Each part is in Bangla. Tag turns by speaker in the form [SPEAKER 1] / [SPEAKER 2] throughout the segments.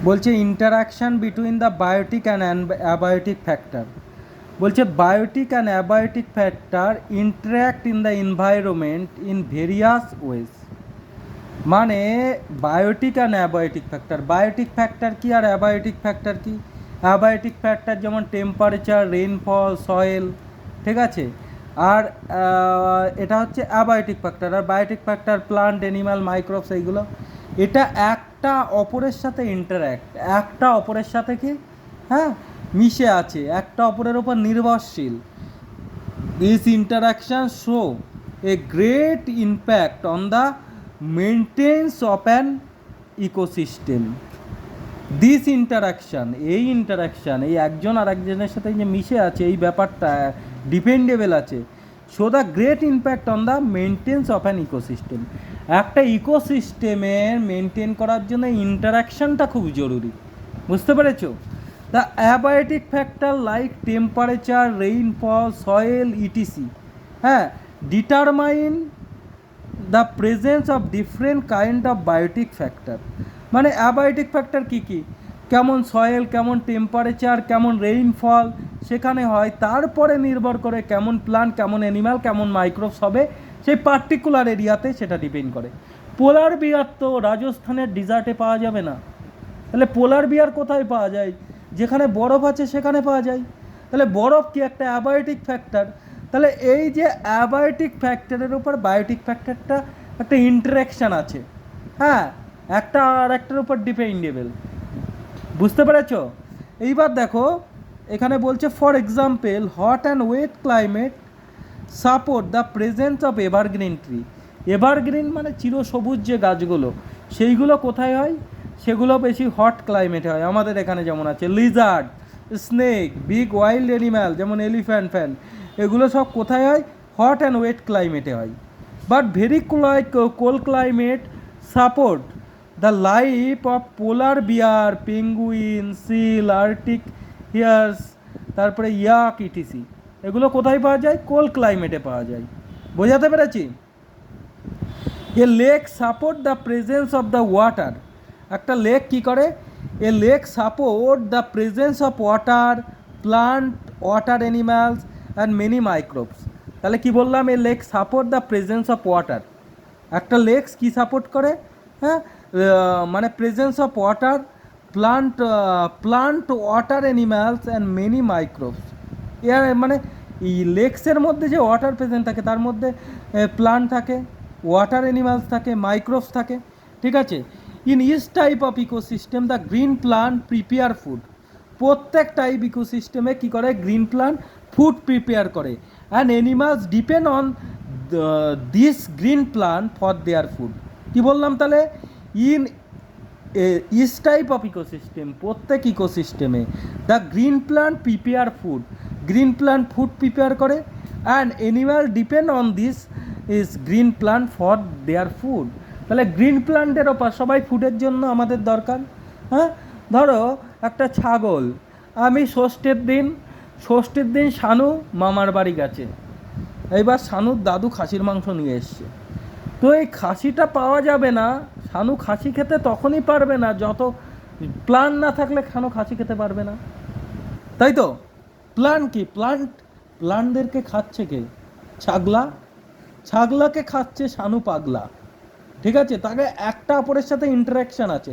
[SPEAKER 1] বলছে interaction between the biotic and abiotic factor. বলছে biotic and abiotic factor interact in the environment in various ways. মানে biotic and abiotic factor, biotic factor কি আর অ্যাবায়োটিক ফ্যাক্টর কি? অ্যাবায়োটিক ফ্যাক্টর যেমন টেম্পারেচার, রেইনফল, সয়েল, ঠিক আছে। আর এটা হচ্ছে অ্যাবায়োটিক ফ্যাক্টর। আর biotic factor plant, animal, microbes, এইগুলো এটা একটা অপরের সাথে ইন্টারঅ্যাক্ট, একটা অপরের সাথে কি, হ্যাঁ, মিশে আছে, একটা অপরের ওপর নির্ভরশীল। This interaction show a great impact on the maintenance of an ecosystem. This interaction, এই ইন্টারাকশান, এই একজন আর একজনের সাথে যে মিশে আছে, এই ব্যাপারটা ডিপেন্ডেবল আছে। Show the great impact on the maintenance of an ecosystem. একটা ইকোসিস্টেমের মেনটেন করার জন্য ইন্টারাকশানটা খুব জরুরি, বুঝতে পেরেছো? The abiotic factor like temperature, rainfall, soil, etc, হ্যাঁ, determine the presence of different kind of biotic factor. মানে অ্যাবায়োটিক ফ্যাক্টর কী কী, কেমন সয়েল, কেমন টেম্পারেচার, কেমন রেইনফল সেখানে হয়, তারপরে নির্ভর করে কেমন প্লান্ট, কেমন অ্যানিমাল, কেমন মাইক্রোবস হবে সেই পার্টিকুলার এরিয়াতে, সেটা ডিপেন্ড করে। পোলার বিয়ার তো রাজস্থানের ডিজার্টে পাওয়া যাবে না, তাহলে পোলার বিয়ার কোথায় পাওয়া যায়? যেখানে বরফ আছে সেখানে পাওয়া যায়। তাহলে বরফ কি একটা অ্যাবায়োটিক ফ্যাক্টর? তাহলে এই যে অ্যাবায়োটিক ফ্যাক্টরের উপর বায়োটিক ফ্যাক্টরটা একটা ইন্টারাকশান আছে, হ্যাঁ, একটা আর একটার উপর ডিপেন্ডেবল, বুঝতে পেরেছো? এইবার দেখো এখানে বলছে for example hot and wet climate support the presence of evergreen tree. Evergreen মানে চিরসবুজ যে গাছগুলো, সেইগুলো কোথায় হয়? সেগুলো বেশি হট ক্লাইমেটে হয়। আমাদের এখানে যেমন আছে lizard, snake, big wild animal যেমন এলিফ্যান্ট ফ্যান, এগুলো সব কোথায় হয়? হট অ্যান্ড ওয়েট ক্লাইমেটে হয়। But very cold climate support the life of polar bear, penguin, seal, arctic hares, তারপরে ইয়াক, ইটিসি। এগুলো কোথায় পাওয়া যায়? কোল্ড ক্লাইমেটে পাওয়া যায়। বোঝাতে পেরেছি? A lake support the presence of the water. একটা লেক কী করে? A lake support the presence of water, plant, water animals and many microbes. তাহলে কি বললাম? A lake support the presence of water. একটা লেক কি সাপোর্ট করে? হ্যাঁ, মানে presence of water, plant, water animals and many microbes. এর মানে এই লেকসের মধ্যে যে ওয়াটার প্রেজেন্ট থাকে, তার মধ্যে প্লান্ট থাকে, ওয়াটার অ্যানিমালস থাকে, মাইক্রোবস থাকে, ঠিক আছে। In each type of ecosystem the green plant prepare food. প্রত্যেক টাইপ ইকোসিস্টেমে কী করে? গ্রিন প্লান্ট ফুড প্রিপেয়ার করে। And animals depend on this green plant for their food. কী বললাম তাহলে? In each type of ecosystem, প্রত্যেক ইকোসিস্টেমে the green plant prepare food, green plant food prepare করে, and animal depend on this is green plant for their food. তাহলে গ্রিন প্লান্টের ওপর সবাই ফুডের জন্য আমাদের দরকার। হ্যাঁ, ধরো একটা ছাগল, আমি ষষ্ঠীর দিন শানু মামার বাড়ি গেছে, এইবার শানুর দাদু খাসির মাংস নিয়ে এসছে। তো এই খাসিটা পাওয়া যাবে না, শানু খাসি খেতে তখনই পারবে না যত প্লান না থাকলে শানু খাসি খেতে পারবে না, তাই তো? প্লান কি? প্লান্টদেরকে খাচ্ছে কে? ছাগলাকে খাচ্ছে শানু পাগলা, ঠিক আছে। তাকে একটা অপরের সাথে ইন্টারাকশান আছে।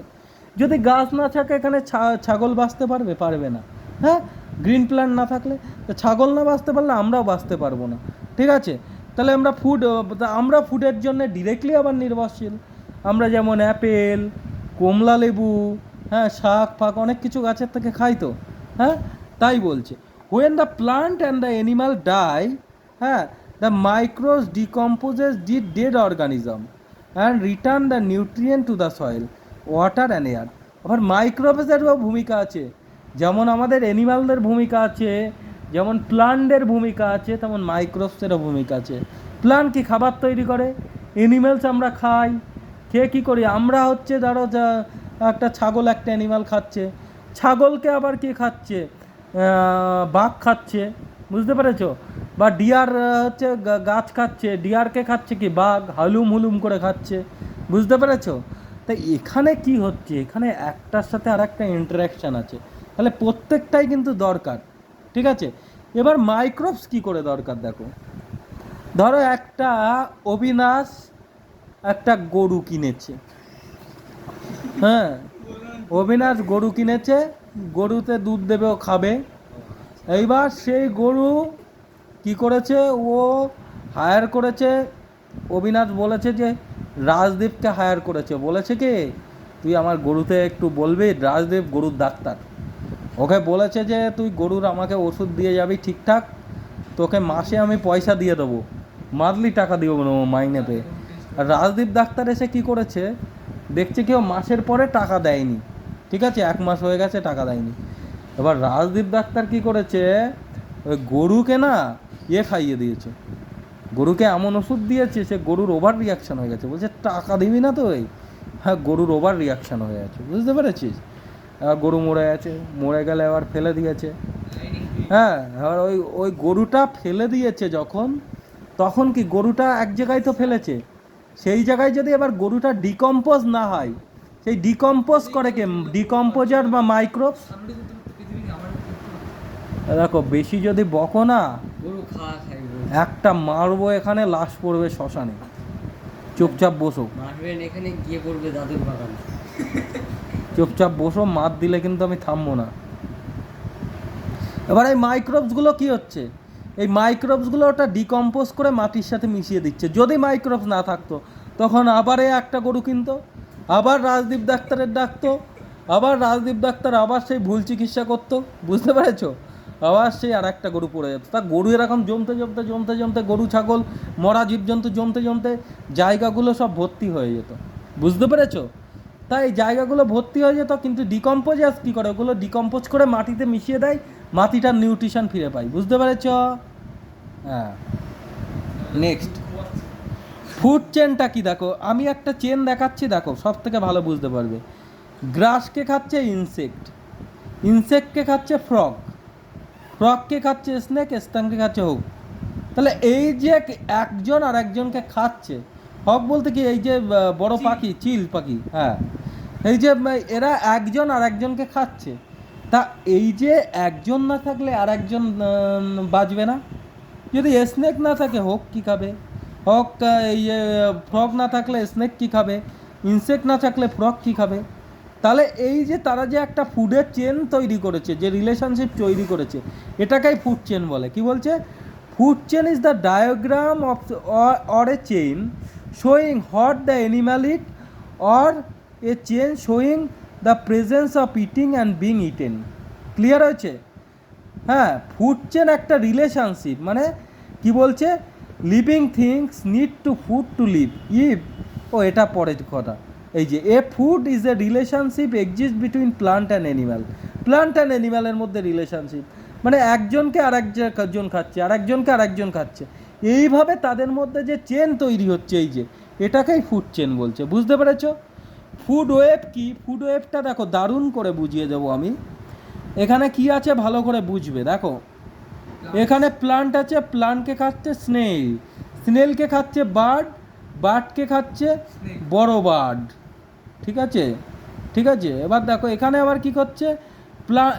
[SPEAKER 1] যদি গাছ না থাকে এখানে ছাগল বাঁচতে পারবে না। হ্যাঁ, গ্রিন প্ল্যান্ট না থাকলে, তো ছাগল না বাঁচতে পারলে আমরাও বাঁচতে পারবো না, ঠিক আছে। তাহলে আমরা ফুডের জন্য ডিরেক্টলি আবার নির্ভরশীল। আমরা যেমন অ্যাপেল, কমলা লেবু, হ্যাঁ, শাক ফাক অনেক কিছু গাছের থেকে খাই তো, হ্যাঁ। তাই বলছে when the plant and the animal die, হ্যাঁ, the microbes decomposes the dead organism and return the nutrient to the soil, water and air. আবার মাইক্রোবেসেরও ভূমিকা আছে, যেমন আমাদের অ্যানিমালদের ভূমিকা আছে, যেমন প্লান্টের ভূমিকা আছে, তেমন মাইক্রোবসেরও ভূমিকা আছে। প্লান্ট কি? খাবার তৈরি করে। অ্যানিমেলস আমরা খাই, খেয়ে কী করি? আমরা হচ্ছে ধরো একটা ছাগল একটা অ্যানিমাল খাচ্ছে, ছাগলকে আবার কে খাচ্ছে? বাঘ খাচ্ছে, বুঝতে পেরেছো? বা ডিয়ার হচ্ছে গাছ খাচ্ছে, ডিয়ারকে খাচ্ছে কি? বাঘ হালুম হুলুম করে খাচ্ছে, বুঝতে পেরেছো? তাই এখানে কি হচ্ছে, এখানে একটার সাথে আর একটা ইন্টারাকশান আছে, তাহলে প্রত্যেকটাই কিন্তু দরকার, ঠিক আছে। এবার মাইক্রোবস কি করে দরকার দেখো, ধরো একটা অবিনাশ একটা গরু কিনেছে, হ্যাঁ, অবিনাশ গরু কিনেছে, গরুতে দুধ দেবে, ও খাবে। এইবার সেই গরু কি করেছে, ও হায়ার করেছে, অবিনাশ বলেছে যে রাজদীপকে হায়ার করেছে, বলেছে কি তুই আমার গরুতে একটু বলবি, রাজদীপ গরুর ডাক্তার, ওকে বলেছে যে তুই গরুর আমাকে ওষুধ দিয়ে যাবি ঠিকঠাক, তোকে মাসে আমি পয়সা দিয়ে দেবো, মান্থলি টাকা দিব মাইনে পেয়ে। আর রাজদীপ ডাক্তার এসে কি করেছে, দেখছে কেউ মাসের পরে টাকা দেয়নি, ঠিক আছে, 1 মাস হয়ে গেছে টাকা দেয়নি। এবার রাজদীপ ডাক্তার কি করেছে, ওই গরুকে না খাইয়ে দিয়েছে, গরুকে এমন ওষুধ দিয়েছে, সে গরুর ওভার রিয়াকশান হয়ে গেছে, বলছে টাকা দিবি না তো, হ্যাঁ গরুর ওভার রিয়াকশান হয়ে গেছে, বুঝতে পেরেছিস। এবার গরু মরে গেছে, মরে গেলে এবার ফেলে দিয়েছে, হ্যাঁ, এবার ওই ওই গরুটা ফেলে দিয়েছে যখন, তখন কি গরুটা এক জায়গায় তো ফেলেছে, সেই জায়গায় যদি এবার গরুটা ডিকম্পোজ না হয়, সেই ডিকম্পোজ করে কে, ডিকম্পোজার বা মাইক্রোবস। দেখো বেশি যদি বকো না, একটা মারবো, এখানে লাশ পড়বে শ্মশানে, চুপচাপ বসো,
[SPEAKER 2] মারবেন এখানে গিয়ে পড়বে দাদুর বাগান,
[SPEAKER 1] চুপচাপ বসো, মার দিলে কিন্তু আমি থামবো না। এবার এই মাইক্রোবসগুলো কি হচ্ছে, এই মাইক্রোবসগুলো ওটা ডিকম্পোজ করে মাটির সাথে মিশিয়ে দিচ্ছে। যদি মাইক্রোবস না থাকতো তখন আবার এই একটা গরু কিনতো, আবার রাজদীপ ডাক্তারের ডাকতো, আবার রাজদীপ ডাক্তার আবার সেই ভুল চিকিৎসা করতো, বুঝতে পেরেছো, আবার সেই আর একটা গরু পড়ে যেত। তা গরু এরকম জমতে জমতে জমতে জমতে, গরু ছাগল মরা জীবজন্তু জমতে জমতে জায়গাগুলো সব ভর্তি হয়ে যেত, বুঝতে পেরেছো। তাই এই জায়গাগুলো ভর্তি হয়ে যেত, কিন্তু ডিকম্পোজার্স কী করে, ওগুলো ডিকম্পোজ করে মাটিতে মিশিয়ে দেয়, মাটিটার নিউট্রিশন ফিরে পাই, বুঝতে পেরেছ। হ্যাঁ, নেক্সট ফুড চেনটা কি দেখো, আমি একটা চেন দেখাচ্ছি, দেখো সব থেকে ভালো বুঝতে পারবে। গ্রাসকে খাচ্ছে ইনসেক্ট, ইনসেক্টকে খাচ্ছে ফ্রগ, ফ্রগকে খাচ্ছে স্নেক, স্নেককে খাচ্ছে হোক। তাহলে এই যে একজন আর একজনকে খাচ্ছে, হক বলতে কি এই যে বড় পাখি, চিল পাখি, হ্যাঁ, এই যে এরা একজন আর একজনকে খাচ্ছে, তা এই যে একজন না থাকলে আর একজন বাঁচবে না। যদি স্নেক না থাকে হোক কী খাবে, হোক এই ফ্রগ না থাকলে স্নেক কী খাবে, ইনসেক্ট না থাকলে ফ্রগ কী খাবে। তাহলে এই যে তারা যে একটা ফুডের চেন তৈরি করেছে, যে রিলেশনশিপ তৈরি করেছে, এটাকেই ফুড চেন বলে। কি বলছে, food chain is the diagram of or a chain showing what the animal eat, or a chain showing the presence of eating and being eaten. Clear হয়েছে। হ্যাঁ, ফুড চেন একটা রিলেশনশিপ, মানে কি বলছে, living things need to food to live, if, ও এটা পরের কথা, এই যে a food is a relationship exist between plant and animal, plant and অ্যানিম্যালের মধ্যে রিলেশনশিপ, মানে একজনকে আর একজন খাচ্ছে, আর একজনকে আর একজন খাচ্ছে, এইভাবে তাদের মধ্যে যে চেন তৈরি হচ্ছে, এই যে এটাকেই ফুড চেন বলছে, বুঝতে পেরেছ। ফুড ওয়েব কি, ফুড ওয়েবটা দেখো দারুণ করে বুঝিয়ে দেবো আমি। এখানে কি আছে ভালো করে বুঝবে, দেখো এখানে প্লান্ট আছে, প্লান্টকে খাচ্ছে স্নেল, স্নেলকে খাচ্ছে বার্ড, বার্ডকে খাচ্ছে বড় বার্ড, ঠিক আছে, ঠিক আছে। এবার দেখো এখানে আবার কি করছে,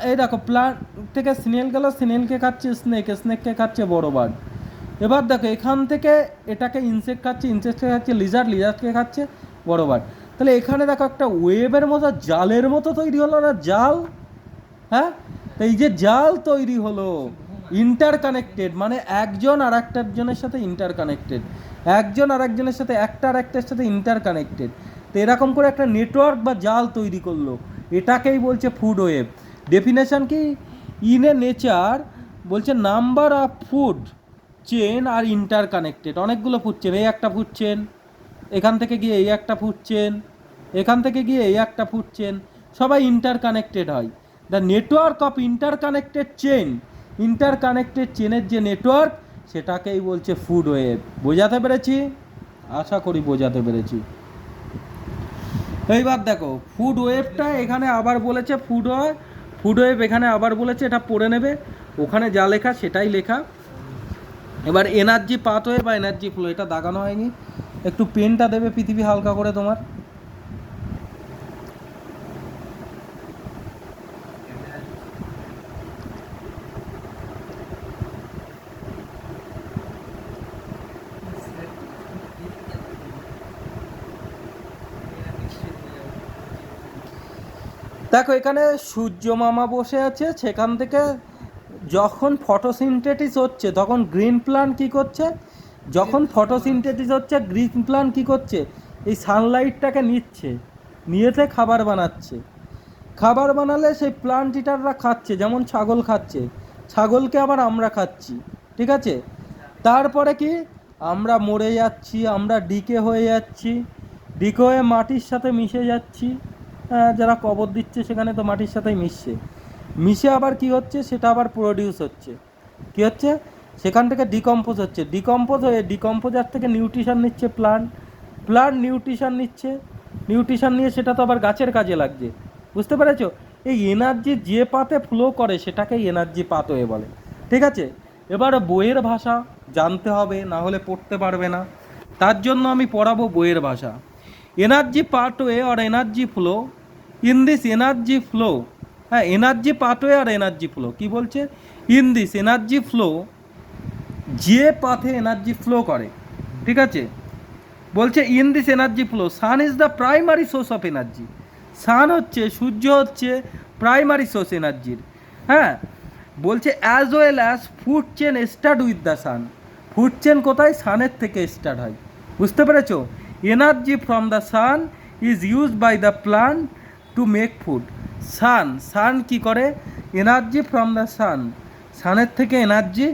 [SPEAKER 1] এই দেখো প্লান্ট থেকে স্নেল গেল, স্নেলকে খাচ্ছে স্নেক, স্নেককে খাচ্ছে বড় বার্ড। এবার দেখো এখান থেকে এটাকে ইনসেক্ট খাচ্ছে, ইনসেক্টকে খাচ্ছে লিজার্ড, লিজার্ডকে খাচ্ছে বড় বার্ড। তাহলে এখানে দেখো একটা ওয়েবের মতো, জালের মতো তৈরি হলো না, জাল, হ্যাঁ, এই যে জাল তৈরি হলো, ইন্টার কানেক্টেড, মানে একজন আর একটার সাথে ইন্টার কানেক্টেড, একজন আর একজনের সাথে, একটা আর একটার সাথে ইন্টার কানেক্টেড। তো এরকম করে একটা নেটওয়ার্ক বা জাল তৈরি করলো, এটাকেই বলছে ফুড ওয়েব। ডেফিনেশন কি, ইন এ নেচার বলছে নাম্বার অফ ফুড চেন আর ইন্টার কানেক্টেড, অনেকগুলো ফুড চেন, এই একটা ফুড চেন, এখান থেকে গিয়ে এই একটা ফুড চেন, এখান থেকে গিয়ে এই একটা ফুড চেন, সবাই ইন্টার কানেক্টেড হয়। The network of inter connected chain, inter connected চেনের যে নেটওয়ার্ক, সেটাকেই বলছে ফুড ওয়েব। বোঝাতে পেরেছি, আশা করি বোঝাতে পেরেছি। এইবার দেখো ফুড ওয়েবটা এখানে আবার বলেছে, ফুড ওয়েব এখানে আবার বলেছে, এটা পড়ে নেবে, ওখানে যা লেখা সেটাই লেখা। এবার এনার্জি পাথওয়ে বা এনার্জি ফ্লো, এটা দাগানো হয়নি, একটু পেনটা দেবে পৃথিবী হালকা করে তোমার। দেখো এখানে সূর্য মামা বসে আছে, সেখান থেকে যখন ফটোসিনথেসিস হচ্ছে তখন গ্রিন প্ল্যান্ট কী করছে, যখন ফটোসিনথেসিস হচ্ছে গ্রিন প্ল্যান্ট কী করছে, এই সানলাইটটাকে নিচ্ছে, নিয়েতে খাবার বানাচ্ছে। খাবার বানালে সেই প্লান্ট ইটাররা খাচ্ছে, যেমন ছাগল খাচ্ছে, ছাগলকে আবার আমরা খাচ্ছি, ঠিক আছে। তারপরে কি, আমরা মরে যাচ্ছি, আমরা ডিকে হয়ে যাচ্ছি, ডিকে হয়ে মাটির সাথে মিশে যাচ্ছি। যারা কবর দিচ্ছে সেখানে তো মাটির সাথেই মিশছে, মিশে আবার কি হচ্ছে, সেটা আবার প্রডিউস হচ্ছে, কি হচ্ছে, সেখান থেকে ডিকম্পোজ হচ্ছে, ডিকম্পোজ হয়ে ডিকম্পোজার থেকে নিউট্রিশন নিচ্ছে প্লান্ট, প্লান্ট নিউট্রিশন নিচ্ছে, নিউট্রিশন নিয়ে সেটা তো আবার গাছের কাজে লাগছে, বুঝতে পেরেছো। এই এনার্জি যে পাতে ফ্লো করে সেটাকেই এনার্জি পাথওয়ে বলে, ঠিক আছে। এবার বইয়ের ভাষা জানতে হবে, না হলে পড়তে পারবে না, তার জন্য আমি পড়াবো বইয়ের ভাষা। এনার্জি পাথওয়ে আর energy flow, in this energy flow, হ্যাঁ এনার্জি পাথওয়ে আর এনার্জি ফ্লো কী বলছে, ইন দিস এনার্জি ফ্লো, যে পাথে এনার্জি ফ্লো করে, ঠিক আছে, বলছে in this energy flow sun is the primary source of energy. Sun হচ্ছে, সূর্য হচ্ছে প্রাইমারি সোর্স এনার্জির, হ্যাঁ। বলছে as well as food chain start with the sun, food chain কোথায়, সানের থেকে স্টার্ট হয়, বুঝতে পেরেছো। Energy from the sun is used by the plant to make food. Sun কি করে, এনার্জি ফ্রম দ্য সান, সানের থেকে এনার্জি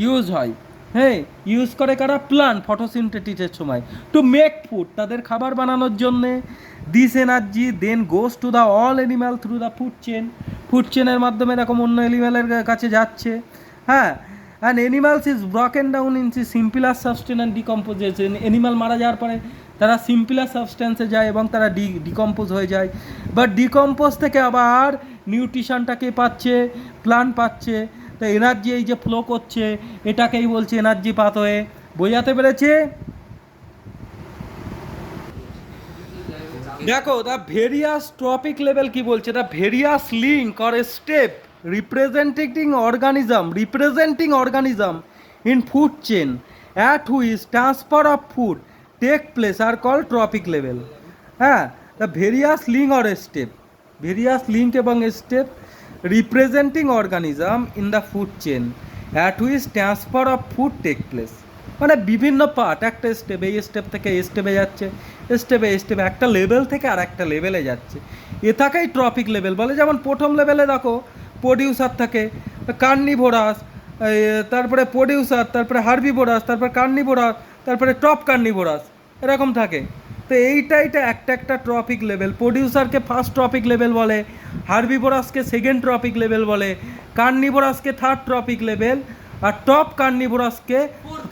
[SPEAKER 1] ইউজ হয়, হ্যাঁ ইউজ করে কারা, প্লান্ট ফটোসিনথেসিসের সময়, টু মেক ফুড, তাদের খাবার বানানোর জন্যে। This energy then goes to the all animal through the food chain, food চেনের মাধ্যমে এরকম অন্য অ্যানিম্যালের কাছে যাচ্ছে, হ্যাঁ। And animals is broken down in simpler substance and decomposition, animal মারা যাওয়ার পরে তারা সিম্পলার সাবস্টেন্সে যায় এবং তারা ডিকম্পোজ হয়ে যায়, বাট ডিকম্পোজ থেকে আবার নিউট্রিশনটাকে পাচ্ছে, প্লান্ট পাচ্ছে, তো এনার্জি এই যে ফ্লো করছে এটাকেই বলছে এনার্জি পাথওয়ে। বোঝাতে পেরেছে? দেখো দ্য ভেরিয়াস টপিক লেভেল কি বলছে, the various link or step representing organism in food chain at which transfer of food take place are call trophic level, হ্যাঁ। The various link or step, various link এবং step representing organism in the food chain at which transfer of food take place, মানে বিভিন্ন পার্ট, একটা স্টেপ, এই স্টেপ থেকে এই স্টেপে যাচ্ছে, স্টেপে একটা লেভেল থেকে আর একটা লেভেলে যাচ্ছে, এটাকেই ট্রপিক লেভেল বলে। যেমন প্রথম লেভেলে দেখো প্রডিউসার থাকে, কার্নিভোরাস, তারপরে প্রডিউসার, তারপরে হার্বিভোরাস, তারপরে কার্নিভোরাস, তারপরে টপ কার্নিভোরাস, এরকম থাকে। তো এটা একটা ট্রপিক লেভেল। প্রডিউসারকে ফার্স্ট ট্রপিক লেভেল বলে, হার্বিভোরাসকে সেকেন্ড ট্রপিক লেভেল বলে, কার্নিভোরাসকে থার্ড ট্রপিক লেভেল, আর টপ কার্নিভোরাসকে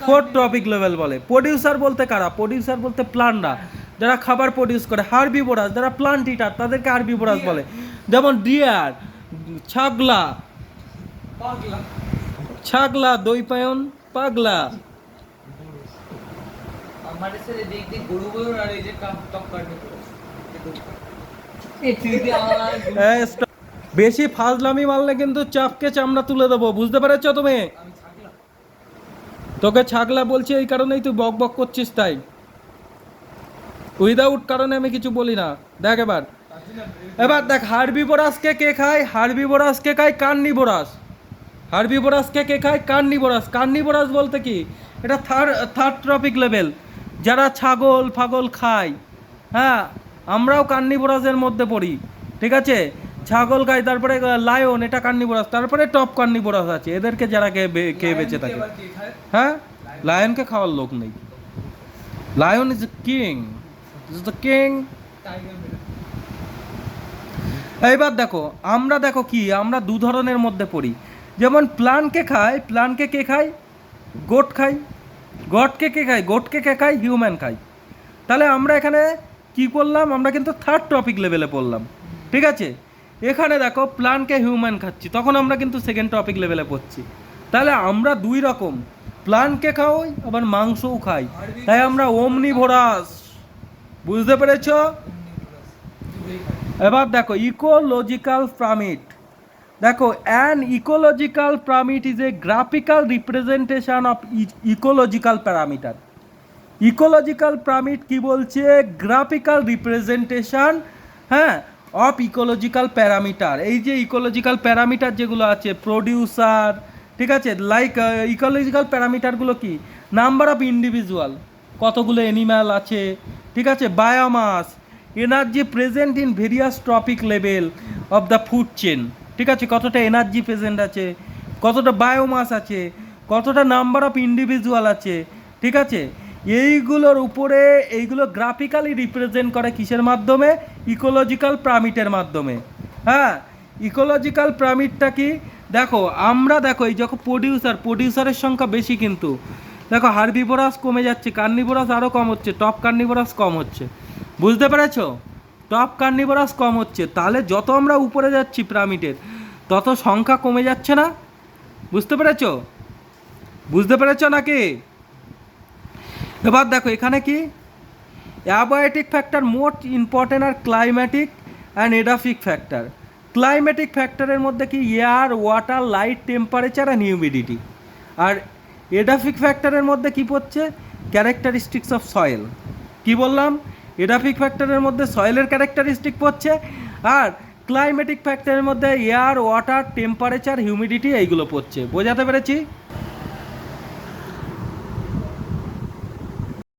[SPEAKER 1] ফোর্থ ট্রপিক লেভেল বলে। প্রডিউসার বলতে কারা, প্রডিউসার বলতে প্লান্টরা, যারা খাবার প্রডিউস করে। হার্বিভোরাস যারা প্লান্ট ইটার, তাদেরকে হার্বিভোরাস বলে। যেমন ডিয়ার, ছাগলা, দইপায়ন, পাগলা। বেশি ফাজলামি মারলে কিন্তু চাপকে চামড়া তুলে দেবো, বুঝতে পেরেছো তুমি? তোকে ছাগলা বলছি এই কারণেই তুই বক বক করছিস, তাই উইদাউট কারণে আমি কিছু বলি না। দেখ এবার দেখ, হার্বিভোরাসকে কে খায়, হার্বিভোরাসকে খায় কার্নিভোরাস, হার্বিভোরাসকে কে খায়, কার্নিভোরাস। কার্নিভোরাস বলতে কি, এটা থার্ড ট্রপিক লেভেল, যারা ছাগল ফাগল খায়, হ্যাঁ আমরাও কার্নিভোরাসের মধ্যে পড়ি, ঠিক আছে। ছাগল খাই, তারপরে লায়ন, এটা কার্নিভোরাস, তারপরে টপ কার্নিভোরাস আছে, এদেরকে যারা খেয়ে বেঁচে থাকে। হ্যাঁ, লায়নকে খাওয়ার লোক নেই, lion is king, is the king. এইবার দেখো, দেখো কি, আমরা দু ধরনের মধ্যে পড়ি। যেমন প্লান্টকে খায়, প্লান্টকে কে খায়, গোট খাই, গটকে কে খায়, গোটকে কে খায়, হিউম্যান খাই। তাহলে আমরা এখানে কি করলাম, আমরা কিন্তু থার্ড টপিক লেভেলে পড়লাম, ঠিক আছে। এখানে দেখো প্লান্টকে হিউম্যান খাচ্ছি, তখন আমরা কিন্তু সেকেন্ড টপিক লেভেলে পড়ছি। তাহলে আমরা দুই রকম, প্লান্টকে খাওয়াই আবার মাংসও খাই, তাই আমরা ওমনিভোরাস, বুঝতে পেরেছ? এবার দেখো ইকোলজিক্যাল প্রামিড। দেখো an ecological pyramid is a graphical representation of ecological parameter. Ecological pyramid কি বলছে, গ্রাফিক্যাল রিপ্রেজেন্টেশন, হ্যাঁ, অফ ইকোলজিক্যাল প্যারামিটার। এই যে ইকোলজিক্যাল প্যারামিটার যেগুলো আছে, প্রডিউসার, ঠিক আছে, লাইক ইকোলজিক্যাল প্যারামিটারগুলো কি, নাম্বার অফ ইন্ডিভিজুয়াল, কতগুলো অ্যানিম্যাল আছে, ঠিক আছে, biomass, energy present in various trophic level of the food chain, ঠিক আছে, কতটা এনার্জি প্রেজেন্ট আছে, কতটা বায়োমাস আছে, কতটা নাম্বার অফ ইন্ডিভিজুয়াল আছে, ঠিক আছে, এইগুলোর উপরে এইগুলো গ্রাফিক্যালি রিপ্রেজেন্ট করে কিসের মাধ্যমে, ইকোলজিক্যাল প্যারামিটারের মাধ্যমে। হ্যাঁ, ইকোলজিক্যাল প্যারামিটারটা কি, দেখো আমরা দেখো এই যখন প্রডিউসারের সংখ্যা বেশি, কিন্তু দেখো হার্বিভোরাস কমে যাচ্ছে, কার্নিভোরাস আরও কম হচ্ছে, টপ কার্নিভোরাস কম হচ্ছে, বুঝতে পেরেছো, টপ কার্নিভোরাস কম হচ্ছে, তাহলে যত আমরা উপরে যাচ্ছি পিরামিডের তত সংখ্যা কমে যাচ্ছে না, বুঝতে পেরেছো, বুঝতে পেরেছো নাকি? এবার দেখো এখানে কি, abiotic factor most important are climatic and edaphic factor. Climatic ফ্যাক্টরের মধ্যে কি, air, water, light, temperature and humidity. আর এডাফিক ফ্যাক্টরের মধ্যে কি পড়ছে, ক্যারেক্টারিস্টিক্স অফ সয়েল। কি বললাম, এডাফিক ফ্যাক্টরের মধ্যে সয়েলের ক্যারেক্টারিস্টিক পড়ছে, আর ক্লাইম্যাটিক ফ্যাক্টরের মধ্যে এয়ার, ওয়াটার, টেম্পারেচার, হিউমিডিটি এইগুলো পড়ছে। বোঝাতে পেরেছি?